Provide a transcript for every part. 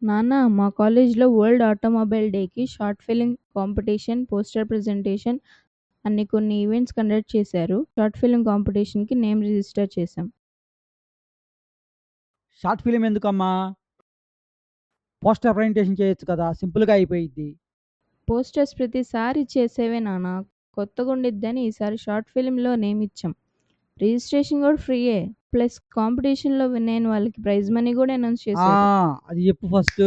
నాన్న, మా కాలేజ్లో వరల్డ్ ఆటోమొబైల్ డేకి short film competition, poster presentation అన్ని కొన్ని ఈవెంట్స్ కండక్ట్ చేశారు. షార్ట్ ఫిలిం కాంపిటీషన్కి నేమ్ రిజిస్టర్ చేశాం. షార్ట్ ఫిలిం ఎందుకమ్మా? పోస్టర్ ప్రజెంటేషన్ చేయొచ్చు కదా, సింపుల్గా అయిపోయిద్ది. పోస్టర్స్ ప్రతిసారి చేసేవే నాన్న, కొత్తగా ఉండిద్దని ఈసారి షార్ట్ ఫిలింలో నేమ్ ఇచ్చాం. రిజిస్ట్రేషన్ కూడా ఫ్రీయే, ప్లస్ కాంపిటీషన్లో విన్ అయిన వాళ్ళకి ప్రైజ్ మనీ కూడా అనౌన్స్ చేశారు. అది చెప్పు ఫస్ట్.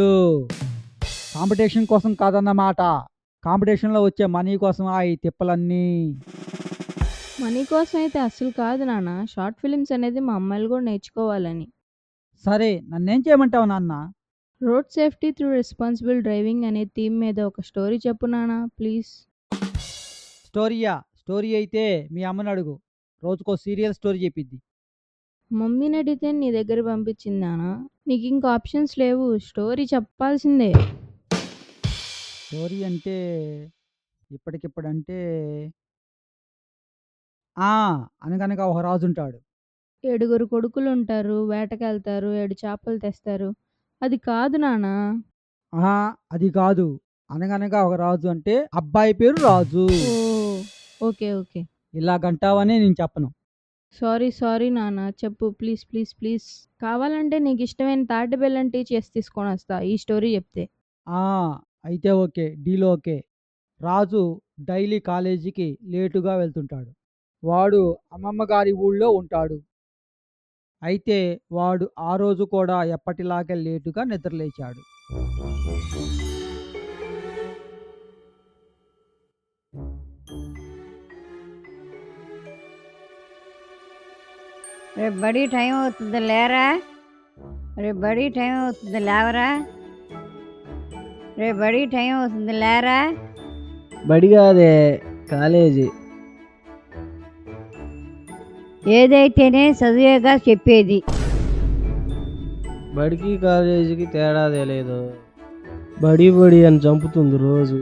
కాంపిటీషన్ కోసం కాదన్నమాట, కాంపిటీషన్లో వచ్చే మనీ కోసం ఈ తిప్పలన్నీ. మనీ కోసం అయితే అస్సలు కాదు నాన్న, షార్ట్ ఫిలిమ్స్ అనేది మా అమ్మాయిలు కూడా నేర్చుకోవాలని. సరే, నన్నేం చేయమంటావు నాన్న? Road safety through responsible driving అనే థీమ్ మీద ఒక స్టోరీ చెప్పు నాన్న ప్లీజ్. స్టోరీ అయితే మీ అమ్మని అడుగు, రోజుకో సీరియల్ స్టోరీ చెప్పిద్ది. మమ్మీని అడిగితే నీ దగ్గర పంపించింది నాన్న, నీకు ఇంకా ఆప్షన్స్ లేవు, స్టోరీ చెప్పాల్సిందే. స్టోరీ అంటే ఇప్పటికిప్పుడంటే అనగనగా ఒక రాజు ఉంటాడు. 7 కొడుకులు ఉంటారు, వేటకెళ్తారు, 7 చేపలు తెస్తారు. అది కాదు నాన్న. అది కాదు. అనగనగా ఒక రాజు అంటే అబ్బాయి పేరు రాజు. ఓ, ఓకే ఓకే. ఇలాగంటావని నేను చెప్పను. సారీ నాన్న, చెప్పు ప్లీజ్ ప్లీజ్ ప్లీజ్. కావాలంటే నీకు ఇష్టమైన తాటి బెల్లం టీ చేసి తీసుకొని వస్తా ఈ స్టోరీ చెప్తే. ఆ అయితే ఓకే, డీల్ ఓకే. రాజు డైలీ కాలేజీకి లేటుగా వెళ్తుంటాడు. వాడు అమ్మమ్మ గారి ఊళ్ళో ఉంటాడు. అయితే వాడు ఆ రోజు కూడా ఎప్పటిలాగే లేటుగా నిద్రలేచాడు. రేపు బడి టైం అవుతుంది లేరా, రేపు బడి టైం అవుతుంది లేవరా, రేపు బడి టైం అవుతుంది లేరా. బడి కాదే, కాలేజీ. ఏదైతేనే చదివేగా చెప్పేది. బడికి కాలేజీకి తేడా తెలియదు. బడి అని చంపుతుంది రోజు.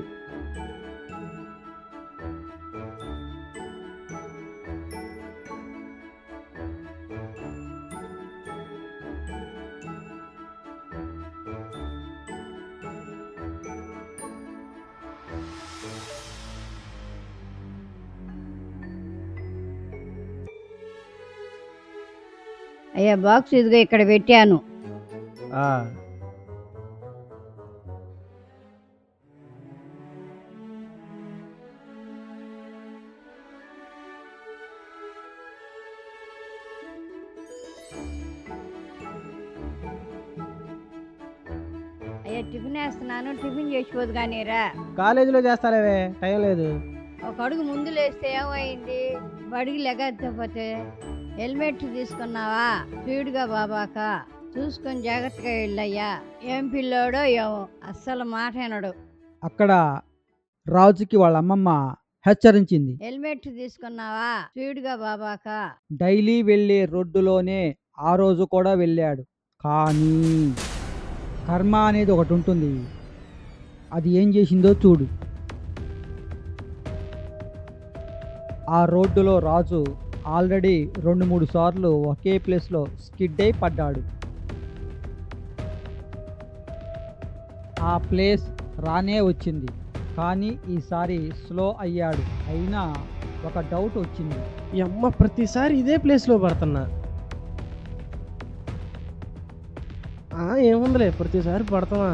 అయ్యా బాక్స్ ఇదిగో ఇక్కడ పెట్టాను. ఆ అయ్యా టిఫిన్ వేస్తున్నాను, టిఫిన్ చేసిపోదు కానీ రా. కాలేజీలో చేస్తాలేవే, టైం లేదు. ఒక అడుగు ముందు లేస్తే ఏమైంది, బడికి లెగకపోతే. హెల్మెట్ తీసుకున్నావా? స్పీడ్గా బాబాక చూసుకొని జాగ్రత్తగా వెళ్ళయ్యా. ఏం పిల్లోడో ఏమో, అస్సలు మాట వినడు. అక్కడ రాజుకి వాళ్ళ అమ్మమ్మ హెచ్చరించింది. హెల్మెట్ తీసుకున్నావా? స్పీడ్గా బాబాక. డైలీ వెళ్ళే రోడ్డులోనే ఆ రోజు కూడా వెళ్ళాడు. కానీ కర్మ అనేది ఒకటి ఉంటుంది, అది ఏం చేసిందో చూడు. ఆ రోడ్డులో రాజు ఆల్రెడీ 2-3 సార్లు ఒకే ప్లేస్లో స్కిడ్ అయి పడ్డాడు. ఆ ప్లేస్ రానే వచ్చింది, కానీ ఈసారి స్లో అయ్యాడు. అయినా ఒక డౌట్ వచ్చింది. ఈ అమ్మ ప్రతిసారి ఇదే ప్లేస్లో పడుతున్నా. ఏముందిలే, ప్రతిసారి పడతావా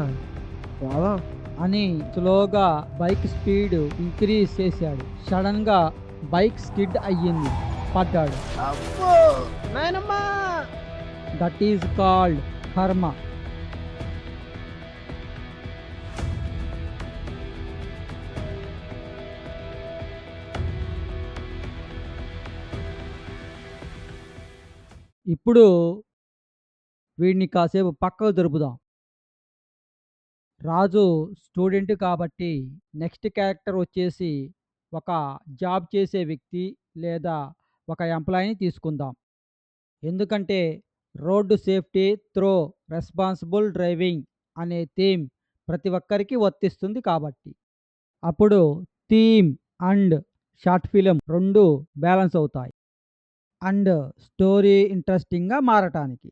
పోదాం అని స్లోగా బైక్ స్పీడ్ ఇంక్రీజ్ చేశాడు. సడన్ గా బైక్ స్కిడ్ అయ్యింది, పడ్డాడు. దట్ ఈజ్ కాల్డ్ కర్మ. ఇప్పుడు వీడిని కాసేపు పక్కకు జరుపుదాం. రాజు స్టూడెంట్ కాబట్టి నెక్స్ట్ క్యారెక్టర్ వచ్చేసి ఒక జాబ్ చేసే వ్యక్తి లేదా ఒక ఎంప్లాయీని తీసుకుందాం. ఎందుకంటే road safety through responsible driving అనే థీమ్ ప్రతి ఒక్కరికి వర్తిస్తుంది కాబట్టి. అప్పుడు థీమ్ అండ్ షార్ట్ ఫిలిం రెండు బ్యాలెన్స్ అవుతాయి అండ్ స్టోరీ ఇంట్రెస్టింగ్గా మారటానికి.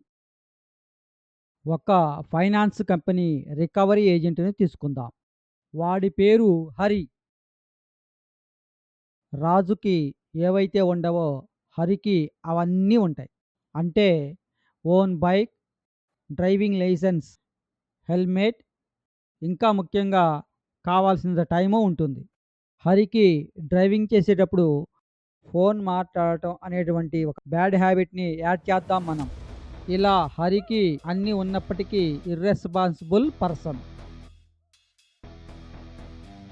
ఒక ఫైనాన్స్ కంపెనీ రికవరీ ఏజెంట్ని తీసుకుందాం. వాడి పేరు హరి. రాజుకి ఏవైతే ఉండవో హరికి అవన్నీ ఉంటాయి. అంటే own bike, driving licence, helmet, ఇంకా ముఖ్యంగా కావాల్సినంత టైము ఉంటుంది. హరికి డ్రైవింగ్ చేసేటప్పుడు ఫోన్ మాట్లాడటం అనేటువంటి ఒక బ్యాడ్ హ్యాబిట్ని యాడ్ చేద్దాం మనం. ఇలా హరికి అన్నీ ఉన్నప్పటికీ ఇర్రెస్పాన్సిబుల్ పర్సన్.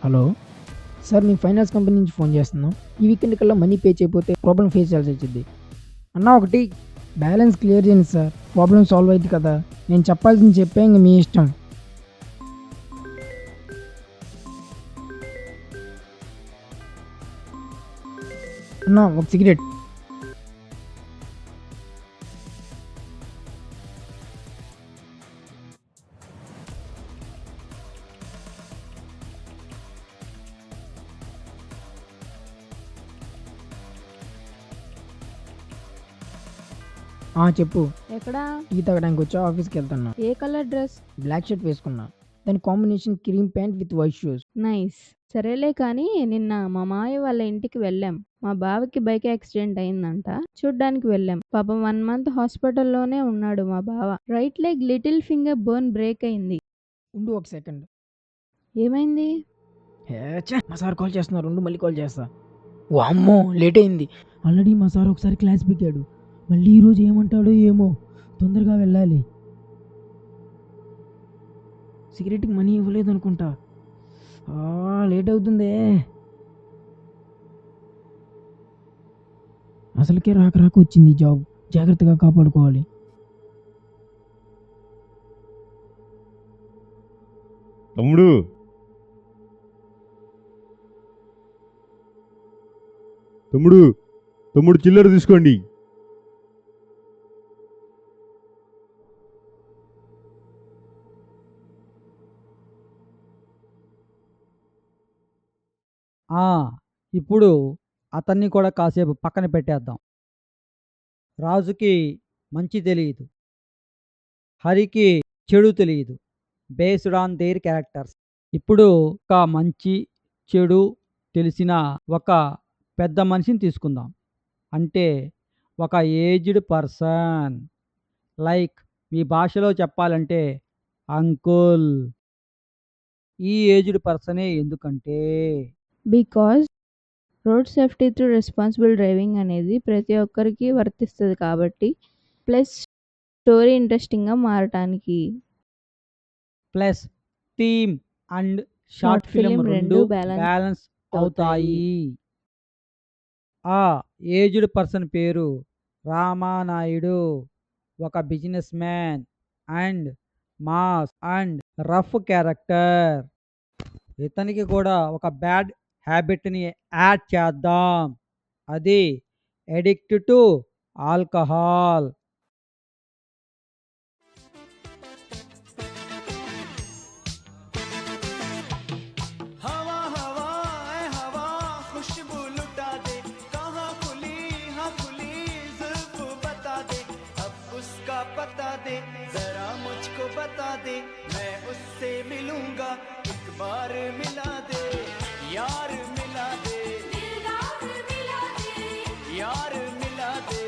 హలో సార్, మేము ఫైనాన్స్ కంపెనీ నుంచి ఫోన్ చేస్తున్నాం. ఈ వీకెండ్ కల్లా మనీ పే చేయకపోతే ప్రాబ్లం ఫేస్ చేయాల్సి వచ్చింది. అన్న ఒకటి బ్యాలెన్స్ క్లియర్ చేయండి సార్, ప్రాబ్లం సాల్వ్ అయింది కదా. నేను చెప్పాల్సింది చెప్పే, ఇంక మీ ఇష్టం. అన్న ఒక సిగరెట్. చెప్పు. ఎక్కడా? టీ తాగడానికి వచ్చా, ఆఫీస్కి వెళ్తున్నా. ఏ కలర్ డ్రెస్? బ్లాక్ షర్ట్ వేసుకున్నా, దాని combination cream pant with white shoes. Nice. సరేలే కానీ నిన్న మా మాయ వాళ్ళ ఇంటికి వెళ్ళాం. మా బావకి బైక్ యాక్సిడెంట్ అయిందంట, చూడ్డానికి వెళ్ళాం. పాపం 1 month హాస్పిటల్లోనే ఉన్నాడు మా బావ. Right leg little finger bone break అయింది. ఉండు ఒక సెకండ్. ఏమైంది? మా సార్ కాల్ చేస్తున్నారు, ఉండు మళ్ళీ కాల్ చేస్తా. ఓ అమ్మో, లేట్ అయింది. ఆల్రెడీ మా సార్ ఒకసారి క్లాస్ పీకాడు, మళ్ళీ ఈరోజు ఏమంటాడో ఏమో. తొందరగా వెళ్ళాలి. సిగరెట్కి మనీ ఇవ్వలేదు అనుకుంటా. లేట్ అవుతుందే. అసలుకే రాక రాక వచ్చింది ఈ జాబ్, జాగ్రత్తగా కాపాడుకోవాలి. తమ్ముడు, తమ్ముడు, తమ్ముడు చిల్లర తీసుకోండి. ఇప్పుడు అతన్ని కూడా కాసేపు పక్కన పెట్టేద్దాం. రాజుకి మంచి తెలియదు, హరికి చెడు తెలియదు. Based on their characters. ఇప్పుడు ఒక మంచి చెడు తెలిసిన ఒక పెద్ద మనిషిని తీసుకుందాం. అంటే ఒక ఏజ్డ్ పర్సన్. లైక్ మీ భాషలో చెప్పాలంటే అంకుల్. ఈ ఏజ్డ్ పర్సనే ఎందుకంటే because road safety through responsible driving అనేది ప్రతి ఒక్కరికి వర్తిస్తుంది కాబట్టి, ప్లస్ స్టోరీ ఇంట్రెస్టింగ్గా మారటానికి, plus theme and short film రెండు బ్యాలెన్స్ అవుతాయి. ఆ ఏజ్డ్ పర్సన్ పేరు రామానాయుడు. ఒక business man and mass and rough character. ఇతనికి కూడా ఒక బ్యాడ్ హ్యాబిట్ని యాడ్ చేద్దాం. అది అడిక్ట్ టు ఆల్కహాల్. पता दे जरा मुझको बता दे, मैं उससे मिलूंगा, एक बार मिला दे यार, मिला दे यार, मिला दे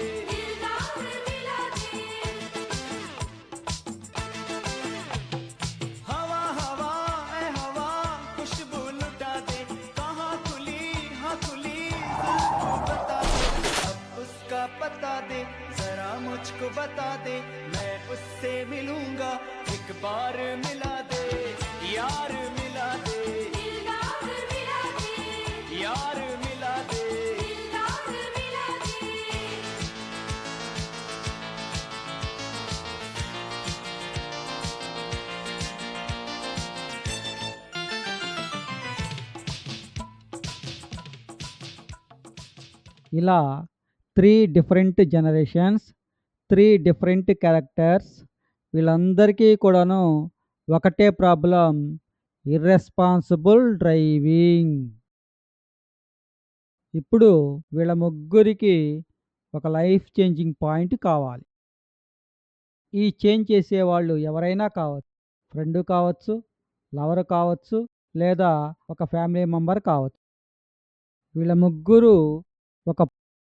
हवा हवा ए हवा खुशबू लुटा दे, कहाँ खुली हाँ खुली बता दे, अब उसका पता दे जरा मुझको बता दे, मैं उससे मिलूंगा, एक बार मिला दे यार, मिला दे यार, मिला दे ఇలా 3 డిఫరెంట్ జనరేషన్స్, 3 డిఫరెంట్ క్యారెక్టర్స్. వీళ్ళందరికీ కూడాను ఒకటే ప్రాబ్లం, ఇర్రెస్పాన్సిబుల్ డ్రైవింగ్. ఇప్పుడు వీళ్ళ ముగ్గురికి ఒక లైఫ్ చేంజింగ్ పాయింట్ కావాలి. ఈ చేంజ్ చేసేవాళ్ళు ఎవరైనా కావచ్చు, ఫ్రెండ్ కావచ్చు, లవర్ కావచ్చు, లేదా ఒక ఫ్యామిలీ మెంబర్ కావచ్చు. వీళ్ళ ముగ్గురు ఒక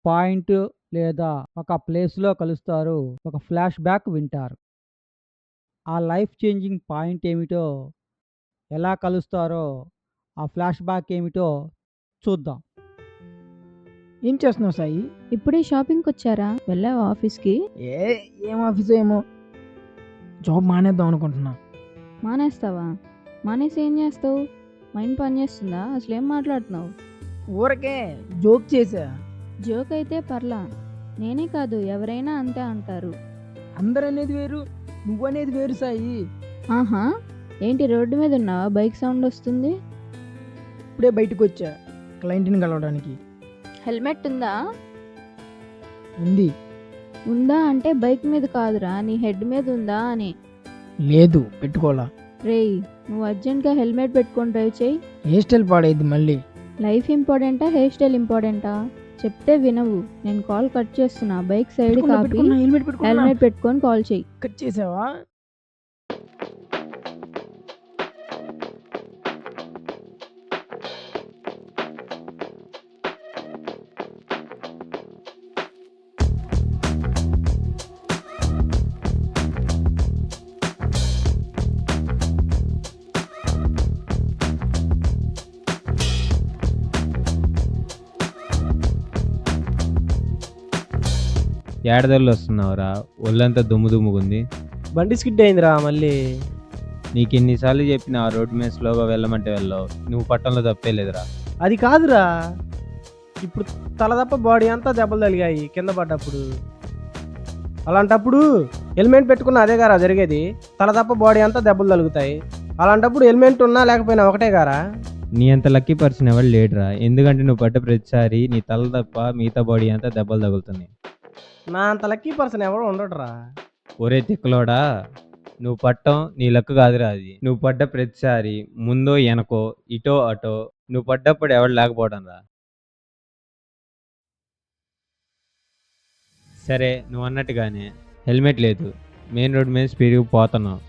పాయింట్ లేదా ఒక ప్లేస్లో కలుస్తారు, ఒక ఫ్లాష్ బ్యాక్ వింటారు. ఆ లైఫ్ చేంజింగ్ పాయింట్ ఏమిటో, ఎలా కలుస్తారో, ఆ ఫ్లాష్ బ్యాక్ ఏమిటో చూద్దాం. ఏం చేస్తున్నావు సాయి? ఇప్పుడే షాపింగ్కి వచ్చారా? వెళ్ళావా ఆఫీస్కి? ఏం ఆఫీసో ఏమో, జాబ్ మానేద్దాం అనుకుంటున్నా. మానేస్తావా? మానేసి ఏం చేస్తావు? మైండ్ పని చేస్తుందా? అసలు ఏం మాట్లాడుతున్నావు? ఊరకే జోక్ చేసా. జోక్ అయితే పర్లా, నేనే కాదు ఎవరైనా అంతే అంటారు. అందరు అనేది వేరు, నువ్వు అనేది వేరు సాయి. ఆహా, ఏంటి రోడ్డు మీద ఉన్నావా? బైక్ సౌండ్ వస్తుంది. ఇప్పుడే బయటకు వచ్చా క్లయింట్ని కలవడానికి. హెల్మెట్ ఉందా? ఉంది. ఉందా అంటే బైక్ మీద కాదురా, నీ హెడ్ మీద ఉందా అని. లేదు, పెట్టుకోలా. రేయ్, నువ్వు అర్జెంట్గా హెల్మెట్ పెట్టుకొని డ్రైవ్ చేయి. హెయిర్ స్టైల్ పాడైద్ది మళ్ళీ. లైఫ్ ఇంపార్టెంటా, హెయిర్ స్టైల్ ఇంపార్టెంటా? చెప్తే వినవు. నేను కాల్ కట్ చేస్తున్నా. బైక్ సైడ్ కాపీ, హెల్మెట్ పెట్టుకొని కాల్ చేయి. కట్ చేసావా? ఏడదళ్ళు వస్తున్నావురా, ఒళ్ళంతా దుమ్ము దుమ్ముకుంది. బండి స్కిడ్ అయిందిరా మళ్ళీ. నీకు ఎన్నిసార్లు చెప్పిన ఆ రోడ్డు మీద స్లోగా వెళ్ళమంటే వెళ్ళవు. నువ్వు పట్టణంలో తప్పే లేదురా. అది కాదురా, ఇప్పుడు తల తప్ప బాడీ అంతా దెబ్బలు తగిలాయి కింద పడ్డప్పుడు. అలాంటప్పుడు హెల్మెట్ పెట్టుకున్న అదే గారా జరిగేది. తల తప్ప బాడీ అంతా దెబ్బలు తగులుతాయి. అలాంటప్పుడు హెల్మెట్ ఉన్నా లేకపోయినా ఒకటే గారా. నీ అంత లక్కీ పర్సన్ ఎవరు లేడురా. ఎందుకంటే నువ్వు పడ్డ ప్రతిసారి నీ తల తప్ప మిగతా బాడీ అంతా దెబ్బలు తగులుతున్నాయి. నా అంత లక్కీ పర్సన్ ఎవరు ఉండడురా. ఒరే తిక్కలోడా, నువ్వు పట్టం నీ లక్కు కాదురా. అది నువ్వు పడ్డ ప్రతిసారి ముందో వెనకో ఇటో అటో నువ్వు పడ్డప్పుడు ఎవడు లేకపోవడం రా. సరే, నువ్వు అన్నట్టుగానే హెల్మెట్ లేదు, మెయిన్ రోడ్ మీద స్పీడ్గా పోతున్నావు,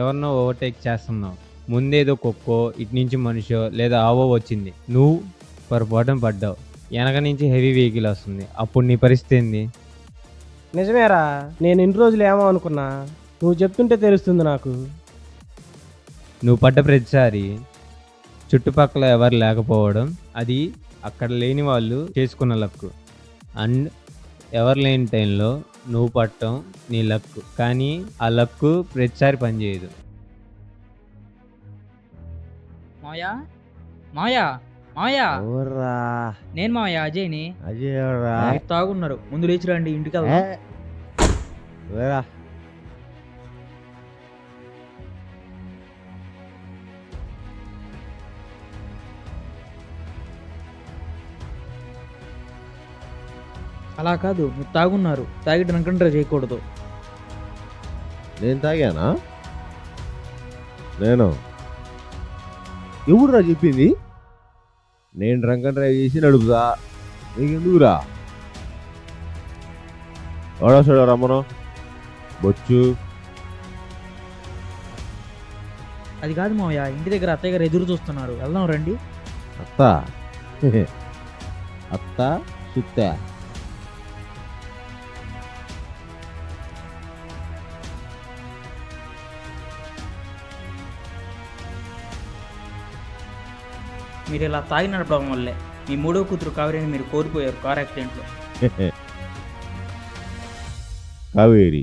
ఎవరినో ఓవర్టేక్ చేస్తున్నావు, ముందేదో కుక్కో ఇటు నుంచి మనిషో లేదా ఆవో వచ్చింది, నువ్వు పొరపాటున పడ్డావు, వెనక నుంచి హెవీ వెహికల్ వస్తుంది, అప్పుడు నీ పరిస్థితి ఏంది? నిజమేరా, నేను ఇన్ని రోజులు ఏమో అనుకున్నా, నువ్వు చెప్తుంటే తెలుస్తుంది నాకు. నువ్వు పడ్డ ప్రతిసారి చుట్టుపక్కల ఎవరు లేకపోవడం, అది అక్కడ లేని వాళ్ళు చేసుకున్న లక్కు. అండ్ ఎవరు లేని టైంలో నువ్వు పట్టడం నీ లక్కు. కానీ ఆ లక్కు ప్రతిసారి పనిచేయదు. మావయ్య, మావయ్య, మావయ్య, నేను మావయ్య అజయ్ని. మీరు తాగున్నారు, ముందు లేచి రండి, ఇంటికి వెళ్దాం. అలా కాదు, మీరు తాగున్నారు, తాగి డ్రంక్ అండ్ డ్రైవ్ చేయకూడదు. నేను తాగానా? నేను ఎవరురా చెప్పింది? నేను డ్రంక్ అండ్ డ్రైవ్ చేసి నడుపుదా, నీకెందుకురా? ఎవడొస్తాడు రమ్మను, బొచ్చు. అది కాదు మావయ్య, ఇంటి దగ్గర అత్తయ్య గారు ఎదురు చూస్తున్నారు, వెళ్దాం రండి. అత్త అత్త సుత్త. మీరు ఇలా తాగి నడపడం వల్లే మీ మూడో కూతురు కావేరిని మీరు కోల్పోయారు కార్ యాక్సిడెంట్లో. కావేరి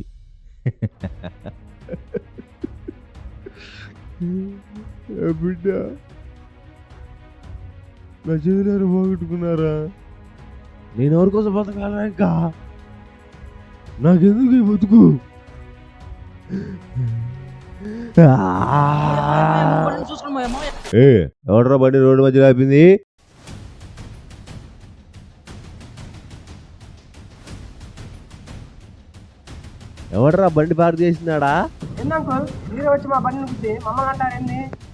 బిడ్డ నా చెవిలారు పోగొట్టుకున్నారా? నేను ఎవరి కోసం బతకాలా? ఇంకా నాకెందుకు ఈ బతుకు? ఎవడరా బండి రోడ్డు మధ్యలో ఆపింది? ఎవడరా బండి పార్క్ చేసినాడా?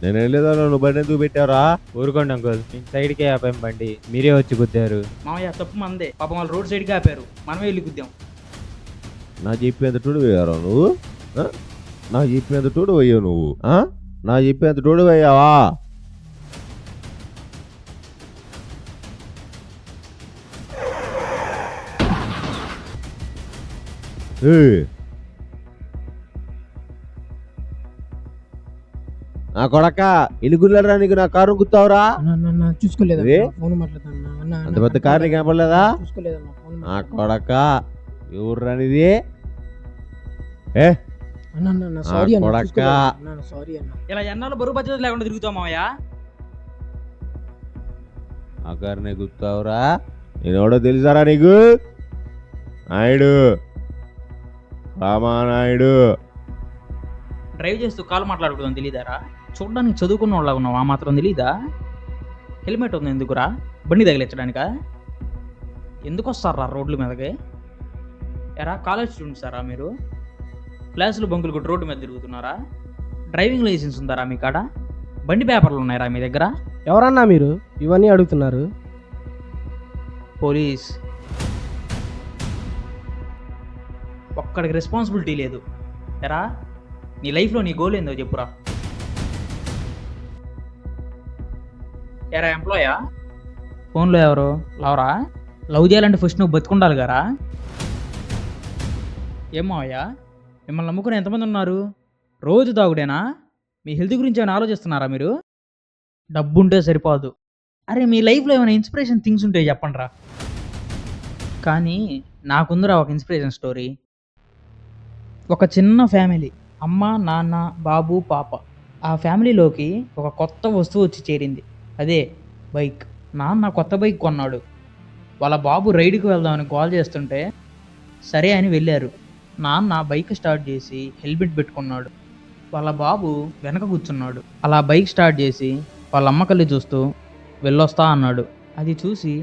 నేను వెళ్ళేదా, నువ్వు బండి ఎందుకు పెట్టావరా? ఊరుకోండి అంకుల్, నేను సైడ్కే ఆపాం బండి, మీరే వచ్చి గుద్దారు. మావయ్య తప్పు మందే, పాపం వాళ్ళు రోడ్ సైడ్కి ఆపారు, మనమే వెళ్ళి గుద్దాం. నా చెప్పేంత చూడు వేయరా నువ్వు? నాకు చెప్పినంత తోడు అయ్యావు నువ్వు. నాకు చెప్పినంత తోడు అయ్యావా? నా కొడక ఎలుగులరా నీకు నా కారు గుర్తావురా? చూసుకోలేదు ఏ? ఫోన్ మాట్లాడుతున్నా అంత పెద్ద కారు నీకు కనపడలేదా? చూసుకోలేదన్నా ఫోన్ నా కొడక ఎవర్రనిది? ఏ అన్న సారీ అన్న కొడక. చూసుకోలేదు అన్న సారీ అన్న. ఇలా ఎన్నాళ్ళు బరువు బాధ్యత లేకుండా తిరుగుతావు మామయ్య. ఆ కారు నీకు గుర్తావురా? నేనెవడో తెలుసారా నీకు? నాయుడు, రామానాయుడు. డ్రైవ్ చేస్తూ కాలు మాట్లాడుకుందాం తెలీదారా? చూడడానికి చదువుకున్న వాళ్ళ ఉన్నావు, ఆ మాత్రం తెలీదా? హెల్మెట్ ఉంది ఎందుకురా? బండి తగిలించడానికా? ఎందుకు వస్తారా రోడ్ల మీదకి? ఎరా కాలేజ్ స్టూడెంట్సారా మీరు? క్లాసులు బంకులు కొట్టి రోడ్డు మీద తిరుగుతున్నారా? డ్రైవింగ్ లైసెన్స్ ఉందారా మీ కాడ? బండి పేపర్లు ఉన్నాయరా మీ దగ్గర? ఎవరన్నా మీరు ఇవన్నీ అడుగుతున్నారు? పోలీస్. ఒక్కడికి రెస్పాన్సిబిలిటీ లేదు. ఎరా నీ లైఫ్లో నీ గోల్ ఏందో చెప్పురా. ఎరా ఎంప్లాయా? ఫోన్లో ఎవరు లవరా? లవ్ చేయాలంటే ఫస్ట్ నువ్వు బతుకుండాలి గారా? ఏమోయ్యా మిమ్మల్ని నమ్ముకుని ఎంతమంది ఉన్నారు? రోజు తాగుడేనా? మీ హెల్త్ గురించి ఏమైనా ఆలోచిస్తున్నారా మీరు? డబ్బు ఉంటే సరిపోదు. అరే మీ లైఫ్లో ఏమైనా ఇన్స్పిరేషన్ థింగ్స్ ఉంటే చెప్పండి రా. కానీ నాకుందిరా ఒక ఇన్స్పిరేషన్ స్టోరీ. ఒక చిన్న ఫ్యామిలీ, అమ్మ నాన్న బాబు పాప. ఆ ఫ్యామిలీలోకి ఒక కొత్త వస్తువు వచ్చి చేరింది, అదే బైక్. నాన్న కొత్త బైక్ కొన్నాడు. వాళ్ళ బాబు రైడ్కి వెళ్దామని కాల్ చేస్తుంటే సరే అని వెళ్ళారు. నాన్న బైక్ స్టార్ట్ చేసి హెల్మెట్ పెట్టుకున్నాడు. వాళ్ళ బాబు వెనక కూర్చున్నాడు. అలా బైక్ స్టార్ట్ చేసి వాళ్ళ అమ్మ కళ్ళు చూస్తూ వెళ్ళొస్తా అన్నాడు. అది చూసి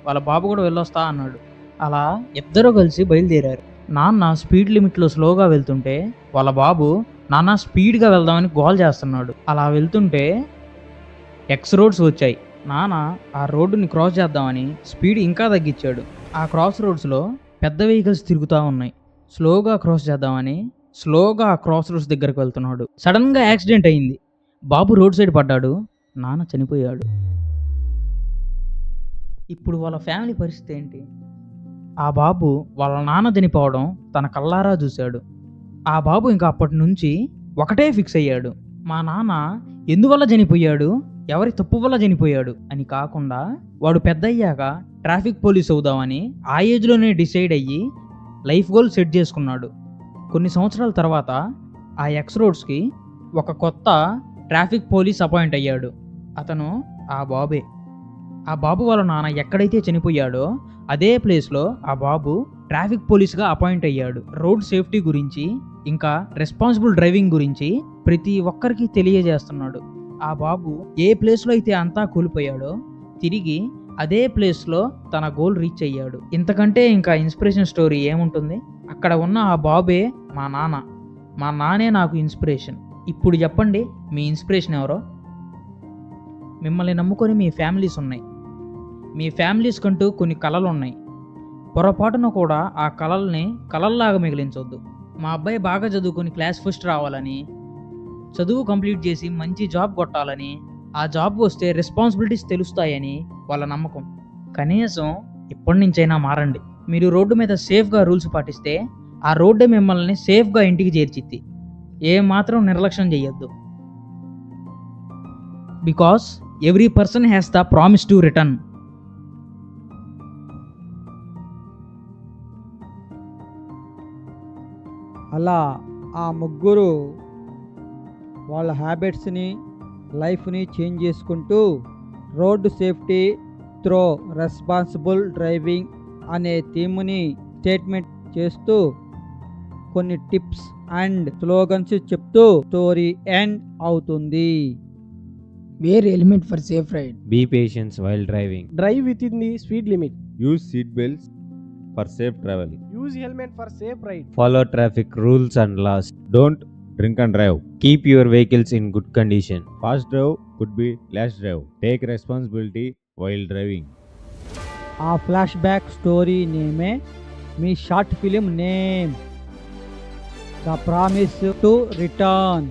వాళ్ళ బాబు కూడా వెళ్ళొస్తా అన్నాడు. అలా ఇద్దరూ కలిసి బయలుదేరారు. నాన్న స్పీడ్ లిమిట్లో స్లోగా వెళ్తుంటే వాళ్ళ బాబు నాన్న స్పీడ్గా వెళ్దామని గోల్ చేస్తున్నాడు. అలా వెళ్తుంటే ఎక్స్ రోడ్స్ వచ్చాయి. నాన్న ఆ రోడ్డుని క్రాస్ చేద్దామని స్పీడ్ ఇంకా తగ్గించాడు. ఆ క్రాస్ రోడ్స్లో పెద్ద వెహికల్స్ తిరుగుతూ ఉన్నాయి. స్లోగా క్రాస్ చేద్దామని స్లోగా ఆ క్రాస్ రోడ్స్ దగ్గరకు వెళ్తున్నాడు. సడన్గా యాక్సిడెంట్ అయింది. బాబు రోడ్ సైడ్ పడ్డాడు. నాన్న చనిపోయాడు. ఇప్పుడు వాళ్ళ ఫ్యామిలీ పరిస్థితి ఏంటి? ఆ బాబు వాళ్ళ నాన్న చనిపోవడం తన కళ్ళారా చూశాడు. ఆ బాబు ఇంకా అప్పటి నుంచి ఒకటే ఫిక్స్ అయ్యాడు, మా నాన్న ఎందువల్ల చనిపోయాడు, ఎవరి తప్పు వల్ల చనిపోయాడు అని కాకుండా వాడు పెద్ద అయ్యాక ట్రాఫిక్ పోలీస్ అవుదామని ఆ ఏజ్లోనే డిసైడ్ అయ్యి లైఫ్ గోల్ సెట్ చేసుకున్నాడు. కొన్ని సంవత్సరాల తర్వాత ఆ ఎక్స్ రోడ్స్కి ఒక కొత్త ట్రాఫిక్ పోలీస్ అపాయింట్ అయ్యాడు. అతను ఆ బాబే. ఆ బాబు వాళ్ళ నాన్న ఎక్కడైతే చనిపోయాడో అదే ప్లేస్లో ఆ బాబు ట్రాఫిక్ పోలీస్గా అపాయింట్ అయ్యాడు. రోడ్ సేఫ్టీ గురించి ఇంకా రెస్పాన్సిబుల్ డ్రైవింగ్ గురించి ప్రతి ఒక్కరికి తెలియజేస్తున్నాడు. ఆ బాబు ఏ ప్లేస్లో అయితే అంతా కోల్పోయాడో తిరిగి అదే ప్లేస్లో తన గోల్ రీచ్ అయ్యాడు. ఇంతకంటే ఇంకా ఇన్స్పిరేషన్ స్టోరీ ఏముంటుంది? అక్కడ ఉన్న ఆ బాబే మా నాన్న. మా నాన్నే నాకు ఇన్స్పిరేషన్. ఇప్పుడు చెప్పండి మీ ఇన్స్పిరేషన్ ఎవరో? మిమ్మల్ని నమ్ముకొని మీ ఫ్యామిలీస్ ఉన్నాయి. మీ ఫ్యామిలీస్ కంటూ కొన్ని కలలు ఉన్నాయి. పొరపాటున కూడా ఆ కలల్ని కలల్లాగా మిగిలించొద్దు. మా అబ్బాయి బాగా చదువుకొని క్లాస్ ఫస్ట్ రావాలని, చదువు కంప్లీట్ చేసి మంచి జాబ్ కొట్టాలని, ఆ జాబ్ వస్తే రెస్పాన్సిబిలిటీస్ తెలుస్తాయని వాళ్ళ నమ్మకం. కనీసం ఇప్పటి నుంచైనా మారండి. మీరు రోడ్డు మీద సేఫ్గా రూల్స్ పాటిస్తే ఆ రోడ్డే మిమ్మల్ని సేఫ్గా ఇంటికి చేర్చిద్ది. ఏ మాత్రం నిర్లక్ష్యం చేయొద్దు. Because every person has the promise to return. అలా ఆ ముగ్గురు వాళ్ళ హ్యాబిట్స్ని లైఫ్ని చేంజ్ చేసుకుంటూ road safety through responsible driving అనే థీమ్ని స్టేట్మెంట్ చేస్తూ కొన్ని టిప్స్ అండ్ స్లోగన్స్ చెప్తూ స్టోరీ ఎండ్ అవుతుంది. Wear helmet for safe ride. Be patience while driving. Drive within the speed limit. Use seat belts for safe travelling. Use helmet for safe ride. Follow traffic rules and laws. Don't drink and drive. Keep your vehicles in good condition. Fast drive could be last drive. Take responsibility while driving. ఆ flash back story నేమే మీ short film name. The promise to return.